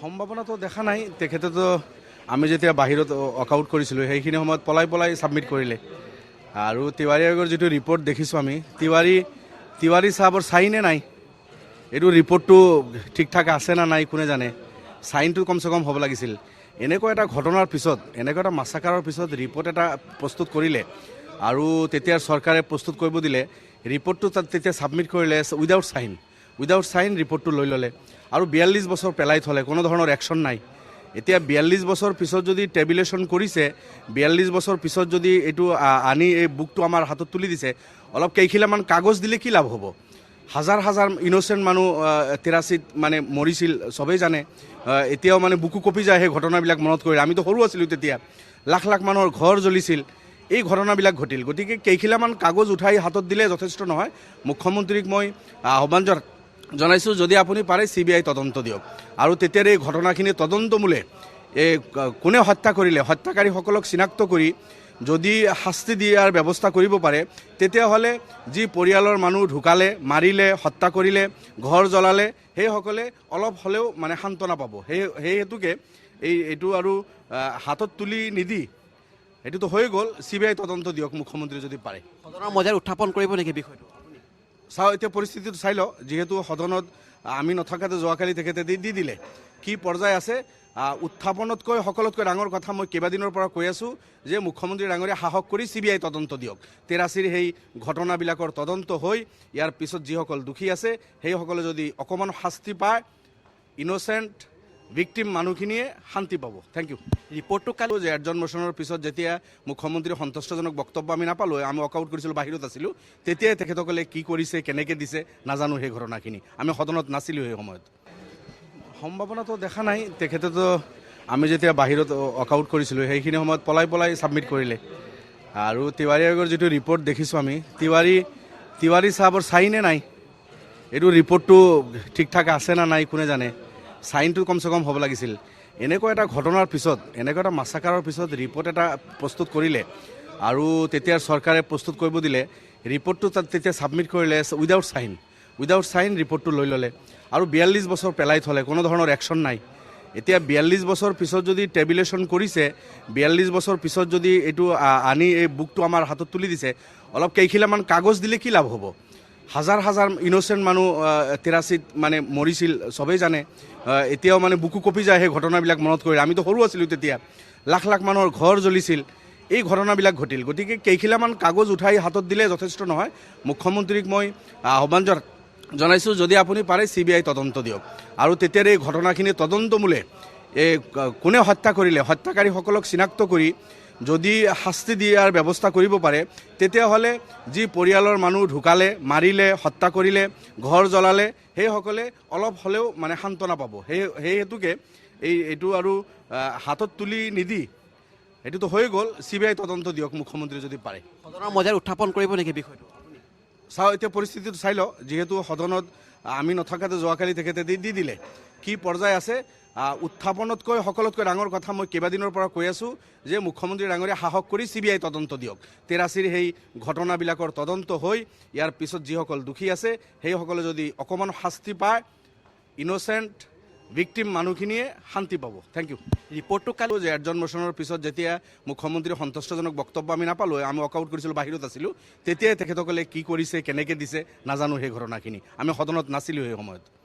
সম্ভাৱনাটো দেখা নাই। তেখেতেতো আমি যেতিয়া বাহিৰত ৱৰ্কআউট কৰিছিলোঁ সেইখিনি সময়ত পলাই ছাবমিট কৰিলে। আৰু তিৱাৰী আয়োগৰ যিটো ৰিপৰ্ট দেখিছোঁ আমি, তিৱাৰী চাহাবৰ চাইনে নাই, এইটো ৰিপৰ্টটো ঠিক ঠাক আছে না নাই কোনে জানে। চাইনটো কমচে কম হ'ব লাগিছিল। এনেকুৱা এটা ঘটনাৰ পিছত, এনেকুৱা এটা মাছাকাৰৰ পিছত ৰিপৰ্ট এটা প্ৰস্তুত কৰিলে আৰু তেতিয়া চৰকাৰে প্ৰস্তুত কৰিব দিলে, ৰিপৰ্টটো তাত তেতিয়া ছাবমিট কৰিলে উইদাউট চাইন ৰিপৰ্টটো লৈ ল'লে আৰু 42 বছৰ পেলাই থ'লে, কোনো ধৰণৰ একশ্যন নাই। এতিয়া 42 বছৰ পিছত যদি টেবুলেশ্যন কৰিছে, 42 বছৰ পিছত যদি এইটো আনি এই বুকটো আমাৰ হাতত তুলি দিছে, অলপ কেইখিলামান কাগজ দিলে কি লাভ হ'ব? হাজাৰ হাজাৰ ইন'চেণ্ট মানুহ 83 মানে মৰিছিল, চবেই জানে। এতিয়াও মানে বুকু কপি যায় সেই ঘটনাবিলাক মনত কৰি। আমিতো সৰু আছিলোঁ তেতিয়া, লাখ লাখ মানুহৰ ঘৰ জ্বলিছিল, এই ঘটনাবিলাক ঘটিল। গতিকে কেইখিলামান কাগজ উঠাই হাতত দিলে যথেষ্ট নহয়। মুখ্যমন্ত্ৰীক মই আহ্বান জনাইছোঁ, যদি আপুনি পাৰে CBI তদন্ত দিয়ক আৰু তেতিয়াৰ এই ঘটনাখিনি তদন্তমূলে এই কোনে হত্যা কৰিলে, হত্যাকাৰীসকলক চিনাক্ত কৰি যদি শাস্তি দিয়াৰ ব্যৱস্থা কৰিব পাৰে, তেতিয়াহ'লে যি পৰিয়ালৰ মানুহ ঢুকালে, মাৰিলে, হত্যা কৰিলে, ঘৰ জ্বলালে, সেইসকলে অলপ হ'লেও মানে সান্তনা পাব। সেই হেতুকে এইটো আৰু হাতত তুলি নিদি, এইটোতো হৈ গ'ল, CBI তদন্ত দিয়ক মুখ্যমন্ত্ৰী যদি পাৰে। সদনৰ মজিয়াত উত্থাপন কৰিব নেকি বিষয়টো? চাওঁ, এতিয়া পৰিস্থিতিটো চাই লওঁ। যিহেতু সদনত আমি নথকাতে যোৱাকালি তেখেতে দি দিলে, কি পৰ্যায় আছে। উত্থাপনতকৈ সকলোতকৈ ডাঙৰ কথা মই কেইবাদিনৰ পৰা কৈ আছোঁ যে মুখ্যমন্ত্ৰী ডাঙৰীয়া সাহস কৰি CBI তদন্ত দিয়ক। 83 সেই ঘটনাবিলাকৰ তদন্ত হৈ ইয়াৰ পিছত যিসকল দোষী আছে সেইসকলে যদি অকণমান শাস্তি পায়, ইন'চেণ্ট ভিক্টিম মানুহখিনিয়ে শান্তি পাব। Thank you. ৰিপৰ্টটো কালি যে এডজন মোশ্যনৰ পিছত যেতিয়া মুখ্যমন্ত্ৰীৰ সন্তুষ্টজনক বক্তব্য আমি নাপালোঁ, আমি ৱৰ্কআউট কৰিছিলোঁ, বাহিৰত আছিলোঁ, তেতিয়াই তেখেতসকলে কি কৰিছে, কেনেকৈ দিছে নাজানো। সেই ঘটনাখিনি আমি সদনত নাছিলোঁ সেই সময়ত। সম্ভাৱনাটো দেখা নাই। তেখেতেতো আমি যেতিয়া বাহিৰত ৱৰ্কআউট কৰিছিলোঁ সেইখিনি সময়ত পলাই ছাবমিট কৰিলে। আৰু তিৱাৰী আয়োগৰ যিটো ৰিপৰ্ট দেখিছোঁ আমি, তিৱাৰী চাহাবৰ চাইনে নাই, এইটো ৰিপৰ্টটো ঠিক ঠাক আছে না নাই কোনে জানে। চাইনটো কমচে কম হ'ব লাগিছিল। এনেকুৱা এটা ঘটনাৰ পিছত, এনেকুৱা এটা মাছাকাৰৰ পিছত ৰিপৰ্ট এটা প্ৰস্তুত কৰিলে আৰু তেতিয়া চৰকাৰে প্ৰস্তুত কৰিব দিলে, ৰিপৰ্টটো তাত তেতিয়া ছাবমিট কৰিলে উইদাউট চাইন ৰিপৰ্টটো লৈ ল'লে আৰু 42 বছৰ পেলাই থ'লে, কোনো ধৰণৰ একশ্যন নাই। এতিয়া 42 বছৰ পিছত যদি টেবুলেশ্যন কৰিছে, 42 বছৰ পিছত যদি এইটো আনি এই বুকটো আমাৰ হাতত তুলি দিছে, অলপ কেইখিলামান কাগজ দিলে কি লাভ হ'ব? হাজাৰ হাজাৰ ইন'চেণ্ট মানুহ 83 মানে মৰিছিল, চবেই জানে। এতিয়াও মানে বুকু কপি যায় সেই ঘটনাবিলাক মনত কৰি। আমিতো সৰু আছিলোঁ তেতিয়া, লাখ লাখ মানুহৰ ঘৰ জ্বলিছিল, এই ঘটনাবিলাক ঘটিল। গতিকে কেইখিলামান কাগজ উঠাই হাতত দিলে যথেষ্ট নহয়। মুখ্যমন্ত্ৰীক মই আহ্বান জনাইছোঁ, যদি আপুনি পাৰে CBI তদন্ত দিয়ক আৰু তেতিয়াৰ এই ঘটনাখিনি তদন্তমূলে এই কোনে হত্যা কৰিলে, হত্যাকাৰীসকলক চিনাক্ত কৰি যদি শাস্তি দিয়াৰ ব্যৱস্থা কৰিব পাৰে, তেতিয়াহ'লে যি পৰিয়ালৰ মানুহ ঢুকালে, মাৰিলে, হত্যা কৰিলে, ঘৰ জ্বলালে, সেইসকলে অলপ হ'লেও মানে সান্তনা পাব। সেই হেতুকে এইটো আৰু হাতত তুলি নিদি, এইটোতো হৈ গ'ল, CBI তদন্ত দিয়ক মুখ্যমন্ত্ৰী যদি পাৰে। সদনৰ মজিয়াত উত্থাপন কৰিব নেকি বিষয়টো? চাওঁ, এতিয়া পৰিস্থিতিটো চাই লওঁ। যিহেতু সদনত আমি নথকাতে যোৱাকালি তেখেতে দি দিলে, কি পৰ্যায় আছে। উত্থাপনতকৈ সকলোতকৈ ডাঙৰ কথা মই কেইবাদিনৰ পৰা কৈ আছোঁ যে মুখ্যমন্ত্ৰী ডাঙৰীয়া সাহস কৰি CBI তদন্ত দিয়ক। 83 সেই ঘটনাবিলাকৰ তদন্ত হৈ ইয়াৰ পিছত যিসকল দোষী আছে সেইসকলে যদি অকণমান শাস্তি পায়, ইন'চেণ্ট ভিক্টিম মানুহখিনিয়ে শান্তি পাব। Thank you. ৰিপৰ্টটো কালি যে এডজন মোশ্যনৰ পিছত যেতিয়া মুখ্যমন্ত্ৰীৰ সন্তুষ্টজনক বক্তব্য আমি নাপালোঁ, আমি ৱৰ্কআউট কৰিছিলোঁ, বাহিৰত আছিলোঁ, তেতিয়াই তেখেতসকলে কি কৰিছে, কেনেকৈ দিছে নাজানো। সেই ঘটনাখিনি আমি সদনত নাছিলোঁ সেই সময়ত।